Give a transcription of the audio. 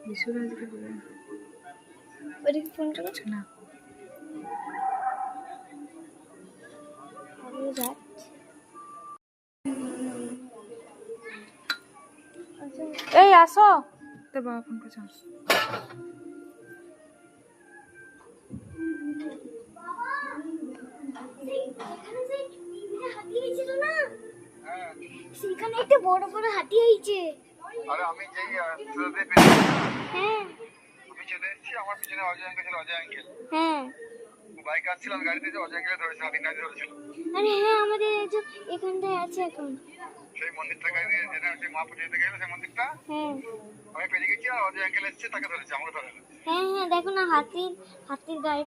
বিশ্বরাজকে বলে ওদিকে ফোন করছো না এই আসো তোর বাবা ফোন করছে সেখানে একটা বড় বড় হাতি হয়েছে। আরে আমি যেই সুরতে হ্যাঁ আমি চলে এসেছি, আমার পিছনে অজয় আঙ্কেল ছিল। অজয় আঙ্কেল হ্যাঁ বাইক আসছিলাম গাড়িতে, যে অজয় আঙ্কেল ধরেছে, হাতি গাড়ি ধরেছিল। আরে হ্যাঁ আমাদের এই যে এখানটায় আছে এখন। সেই মন্দিরটা গাড়ি যেটা হচ্ছে মা পুজো দিতে গেলে সেই মন্দিরটা হ্যাঁ আমি পেরিয়ে গেছি, আর অজয় আঙ্কেল এসেছে, তাকে ধরেছে, আমাকে ধরে না। হ্যাঁ হ্যাঁ দেখো না হাতির গায়ে